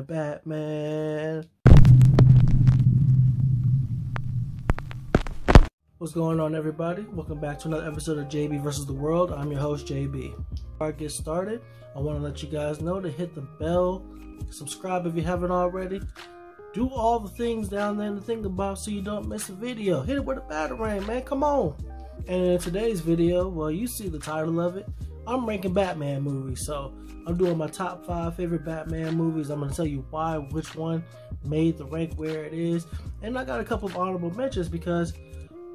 Batman. What's going on, everybody? Welcome back to another episode of JB versus the World. I'm your host, JB. Before I get started, I want to let you guys know to hit the bell, subscribe if you haven't already. Do all the things down there to think about so you don't miss a video. Hit it with a batarang, man. Come on. And in today's video, well, you see the title of it. I'm ranking Batman movies, so I'm doing my top 5 favorite Batman movies. I'm going to tell you why, which one made the rank where it is. And I got a couple of honorable mentions because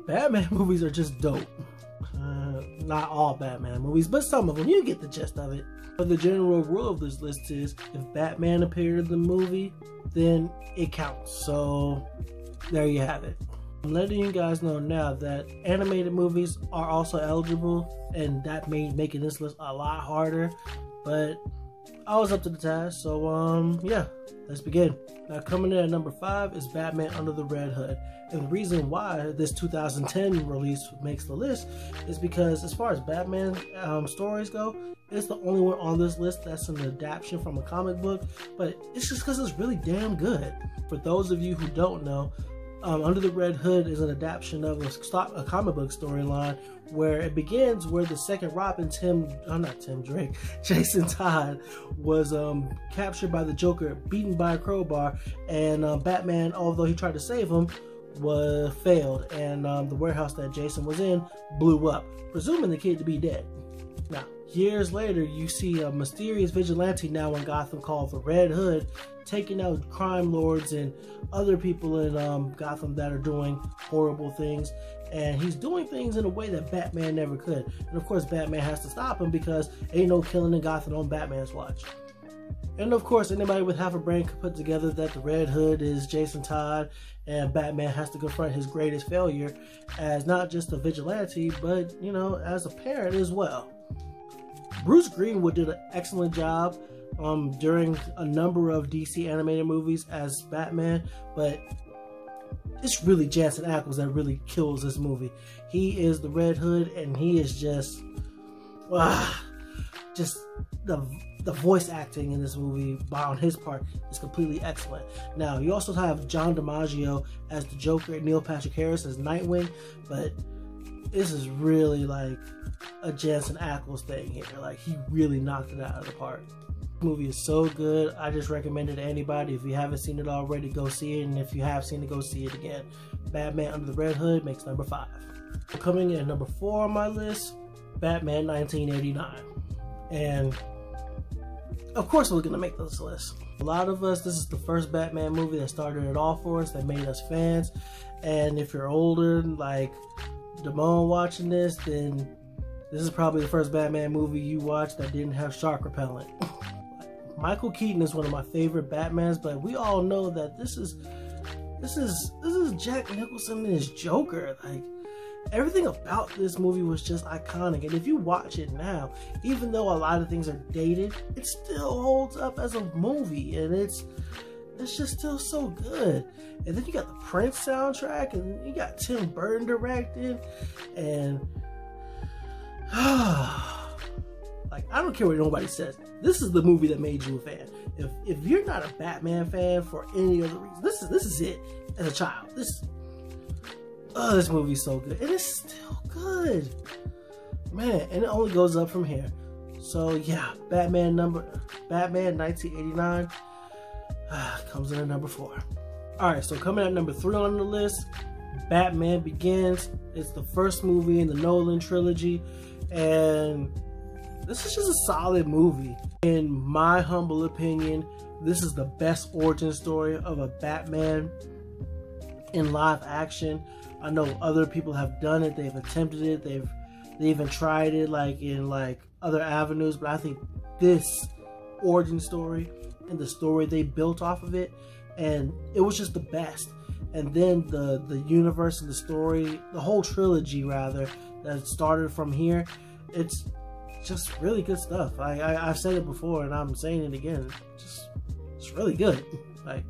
Batman movies are just dope. Not all Batman movies, but some of them. You get the gist of it. But the general rule of this list is if Batman appeared in the movie, then it counts. So there you have it. I'm letting you guys know now that animated movies are also eligible, and that made making this list a lot harder, but I was up to the task, so yeah, let's begin. Now, coming in at number 5 is Batman Under the Red Hood. And the reason why this 2010 release makes the list is because as far as Batman stories go, it's the only one on this list that's an adaptation from a comic book, but it's just because it's really damn good. For those of you who don't know, Under the Red Hood is an adaptation of a comic book storyline where it begins where the second Robin, Jason Todd was captured by the Joker, beaten by a crowbar, and Batman, although he tried to save him, failed, and the warehouse that Jason was in blew up, presuming the kid to be dead. Now, years later, you see a mysterious vigilante now in Gotham called the Red Hood, taking out crime lords and other people in Gotham that are doing horrible things, and he's doing things in a way that Batman never could. And of course, Batman has to stop him because ain't no killing in Gotham on Batman's watch. And of course, anybody with half a brain could put together that the Red Hood is Jason Todd, and Batman has to confront his greatest failure as not just a vigilante, but, you know, as a parent as well. Bruce Greenwood did an excellent job during a number of DC animated movies as Batman, but it's really Jensen Ackles that really kills this movie. He is the Red Hood, and he is just the voice acting in this movie on his part is completely excellent. Now, you also have John DiMaggio as the Joker and Neil Patrick Harris as Nightwing, but this is really like a Jensen Ackles thing here. Like, he really knocked it out of the park. The movie is so good. I just recommend it to anybody. If you haven't seen it already, go see it, and if you have seen it, go see it again. Batman Under the Red Hood makes number 5. Coming in at number 4 on my list, Batman 1989. And of course we're gonna make this list. A lot of us, this is the first Batman movie that started it all for us, that made us fans. And if you're older, like Damone watching this, then this is probably the first Batman movie you watched that didn't have shark repellent. Michael Keaton is one of my favorite Batmans, but we all know that this is Jack Nicholson and his Joker. Like, everything about this movie was just iconic, and if you watch it now, even though a lot of things are dated, it still holds up as a movie, and it's just still so good. And then you got the Prince soundtrack, and you got Tim Burton directing, and like, I don't care what nobody says, this is the movie that made you a fan. If you're not a Batman fan for any other reason, this is it. As a child, this movie's so good, and it's still good, man, and it only goes up from here. So yeah, Batman 1989 comes in at number 4. All right, so coming at number 3 on the list, Batman Begins. It's the first movie in the Nolan trilogy, and this is just a solid movie. In my humble opinion, this is the best origin story of a Batman in live action. I know other people have done it, they've attempted it, they even tried it like in like other avenues, but I think this origin story and the story they built off of it, and it was just the best. And then the universe and the story, the whole trilogy rather, that started from here, it's just really good stuff. I've said it before and I'm saying it again, it's really good. Like,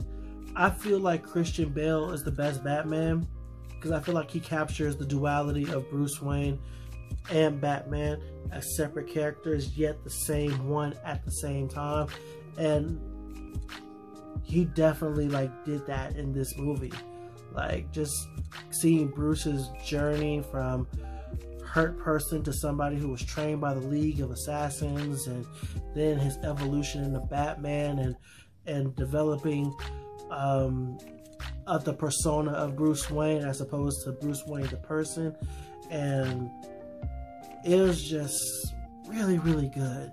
I feel like Christian Bale is the best Batman because I feel like he captures the duality of Bruce Wayne and Batman as separate characters, yet the same one at the same time. And he definitely like did that in this movie. Like, just seeing Bruce's journey from hurt person to somebody who was trained by the League of Assassins, and then his evolution into Batman, and developing the persona of Bruce Wayne as opposed to Bruce Wayne the person. And it was just really, really good.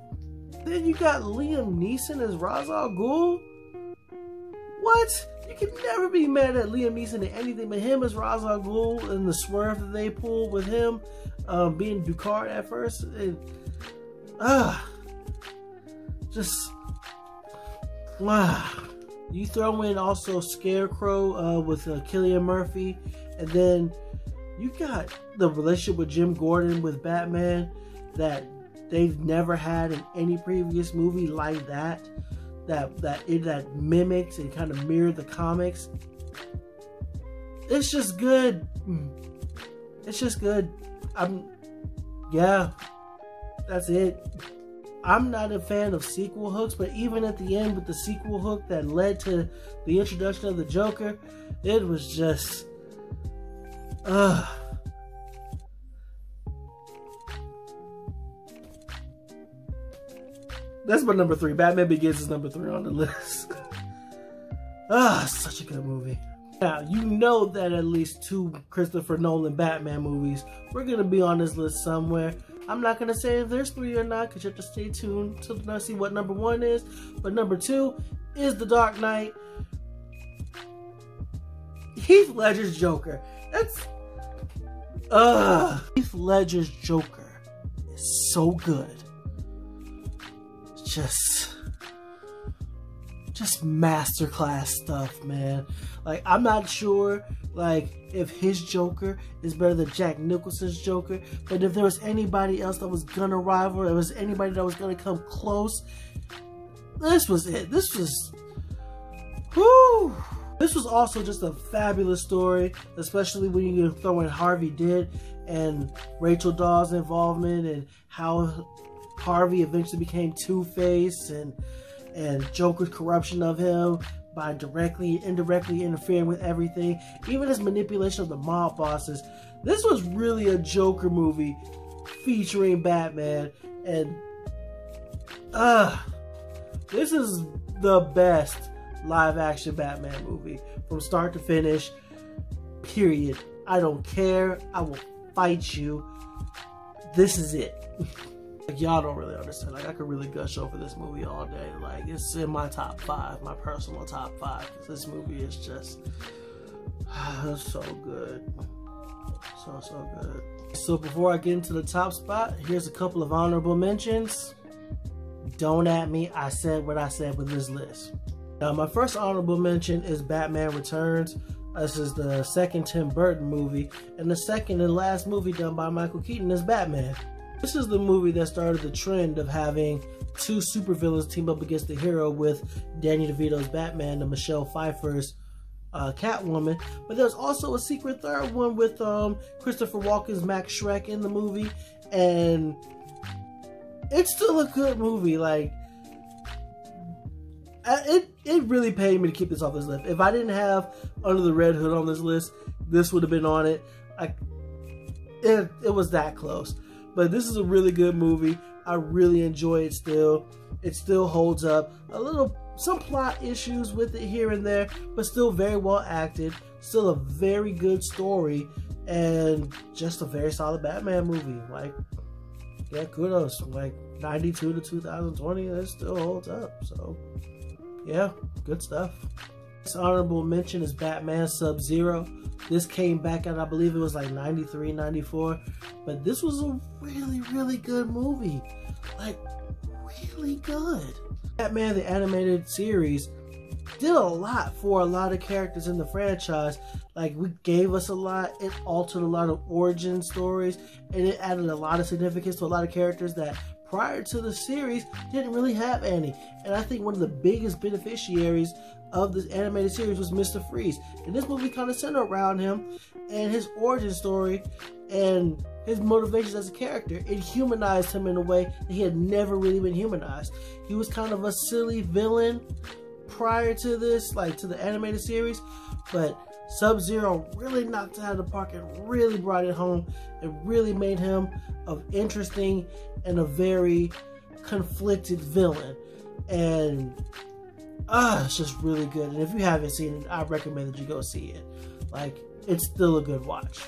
Then you got Liam Neeson as Ra's al Ghul. What? You can never be mad at Liam Neeson in anything, but him as Ra's al Ghul and the swerve that they pulled with him being Ducard at first, you throw in also Scarecrow with Cillian Murphy, and then you got the relationship with Jim Gordon with Batman that they've never had in any previous movie like that. That mimics and kind of mirrored the comics. It's just good. It's just good. Yeah, that's it. I'm not a fan of sequel hooks, but even at the end with the sequel hook that led to the introduction of the Joker, it was just that's my number 3. Batman Begins is number 3 on the list. Such a good movie. Now, you know that at least 2 Christopher Nolan Batman movies were going to be on this list somewhere. I'm not going to say if there's 3 or not, because you have to stay tuned to see what number 1 is. But number 2 is The Dark Knight. Heath Ledger's Joker. Heath Ledger's Joker is so good. Just masterclass stuff, man. Like, I'm not sure like if his Joker is better than Jack Nicholson's Joker, but if there was anybody else that was gonna rival, if there was anybody that was gonna come close, this was it. This was also just a fabulous story, especially when you throw in Harvey Dent and Rachel Dawes' involvement, and how Harvey eventually became Two-Face, and Joker's corruption of him by directly, indirectly interfering with everything, even his manipulation of the mob bosses. This was really a Joker movie featuring Batman, and this is the best live action Batman movie from start to finish, period. I don't care. I will fight you. This is it. Like, y'all don't really understand. Like, I could really gush over this movie all day. Like, it's in my top 5, my personal top 5. This movie is just so good. So good. So before I get into the top spot, here's a couple of honorable mentions. Don't at me. I said what I said with this list. Now, my first honorable mention is Batman Returns. This is the second Tim Burton movie, and the second and last movie done by Michael Keaton as Batman. This is the movie that started the trend of having 2 supervillains team up against the hero, with Danny DeVito's Batman and Michelle Pfeiffer's Catwoman. But there's also a secret third one with Christopher Walken's Max Schreck in the movie, and it's still a good movie. Like, it really paid me to keep this off this list. If I didn't have Under the Red Hood on this list, this would have been on it. It was that close. But this is a really good movie. I really enjoy it still. It still holds up. Some plot issues with it here and there, but still very well acted. Still a very good story, and just a very solid Batman movie. Like, yeah, kudos. Like, 92 to 2020, it still holds up. So, yeah, good stuff. This honorable mention is Batman Sub-Zero. This came back out, I believe it was like 93, 94. But this was a really, really good movie. Like, really good. Batman the Animated Series did a lot for a lot of characters in the franchise. Like, we gave us a lot. It altered a lot of origin stories, and it added a lot of significance to a lot of characters that prior to the series didn't really have any. And I think one of the biggest beneficiaries of this animated series was Mr. Freeze, and this movie kind of centered around him and his origin story, and his motivations as a character. It humanized him in a way that he had never really been humanized. He was kind of a silly villain prior to this, like to the animated series, but Sub-Zero really knocked it out of the park and really brought it home and really made him an interesting and a very conflicted villain. And it's just really good. And if you haven't seen it, I recommend that you go see it. Like, it's still a good watch.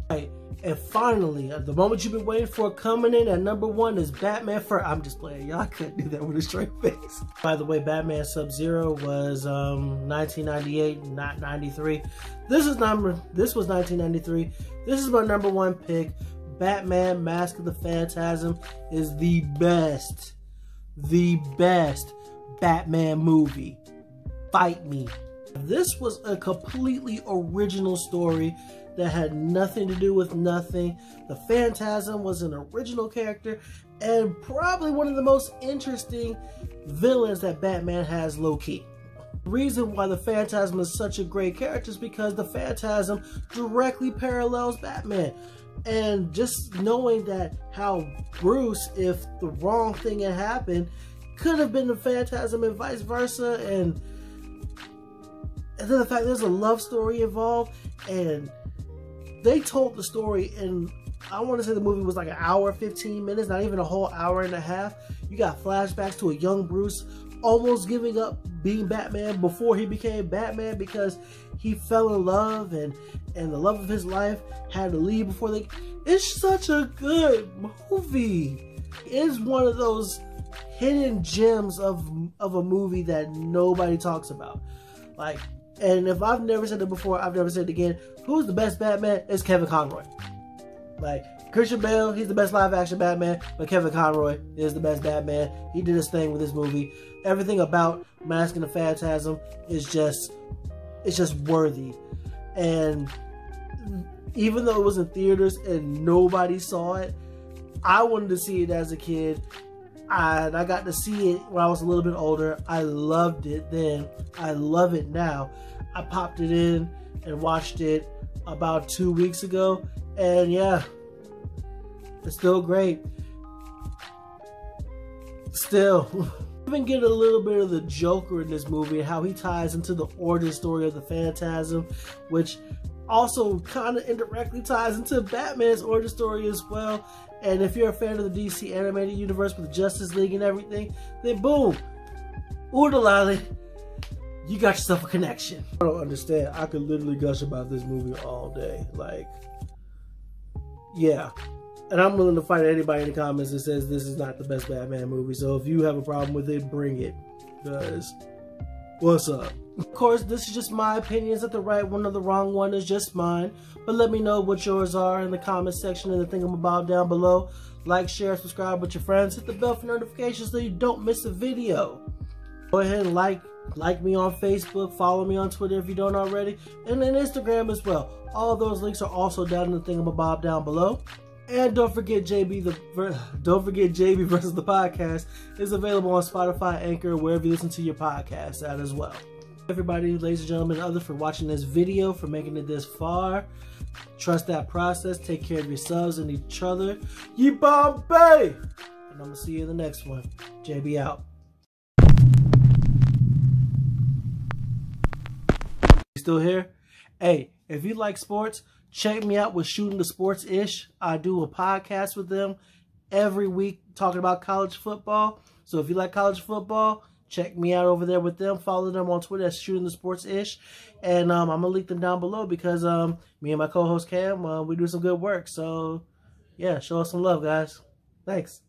Right. And finally, the moment you've been waiting for coming in at number 1 is Batman Forever. I'm just playing. Y'all couldn't do that with a straight face. By the way, Batman Sub-Zero was 1998, not 93. This was 1993. This is my number 1 pick. Batman Mask of the Phantasm is the best Batman movie. Fight me. This was a completely original story that had nothing to do with nothing. The Phantasm was an original character and probably one of the most interesting villains that Batman has low-key. The reason why the Phantasm is such a great character is because the Phantasm directly parallels Batman. And just knowing that how Bruce, if the wrong thing had happened, could have been the Phantasm and vice versa, and then the fact there's a love story involved, and they told the story in, I want to say the movie was like an hour, 15 minutes, not even a whole hour and a half. You got flashbacks to a young Bruce almost giving up being Batman before he became Batman because he fell in love and the love of his life had to leave before they... It's such a good movie. It's one of those hidden gems of a movie that nobody talks about. Like, and if I've never said it before, I've never said it again. Who's the best Batman? It's Kevin Conroy. Like, Christian Bale, he's the best live action Batman, but Kevin Conroy is the best Batman. He did his thing with this movie. Everything about Mask of the Phantasm is just, it's just worthy. And even though it was in theaters and nobody saw it, I wanted to see it as a kid. And I got to see it when I was a little bit older. I loved it then. I love it now. I popped it in and watched it about 2 weeks ago. And yeah, it's still great. Still. Even get a little bit of the Joker in this movie and how he ties into the origin story of the Phantasm, which also kind of indirectly ties into Batman's origin story as well. And if you're a fan of the DC animated universe with Justice League and everything, then boom, oodalali, you got yourself a connection. I don't understand. I could literally gush about this movie all day. Like, yeah. And I'm willing to fight anybody in the comments that says this is not the best Batman movie. So if you have a problem with it, bring it. Guys, what's up? Of course, this is just my opinions, that the right one or the wrong one is just mine. But let me know what yours are in the comment section and the thingamabob down below. Like, share, subscribe with your friends. Hit the bell for notifications so you don't miss a video. Go ahead and like me on Facebook. Follow me on Twitter if you don't already. And then Instagram as well. All those links are also down in the thingamabob down below. And don't forget JB versus the podcast is available on Spotify, Anchor, wherever you listen to your podcasts at as well. Everybody, ladies and gentlemen, and others, for watching this video, for making it this far. Trust that process. Take care of yourselves and each other. Ye Bombay! And I'm going to see you in the next one. JB out. You still here? Hey, if you like sports, check me out with Shooting the Sports-ish. I do a podcast with them every week talking about college football. So if you like college football, check me out over there with them. Follow them on Twitter at Shooting the Sports-ish. And I'm going to link them down below because me and my co-host Cam, we do some good work. So, yeah, show us some love, guys. Thanks.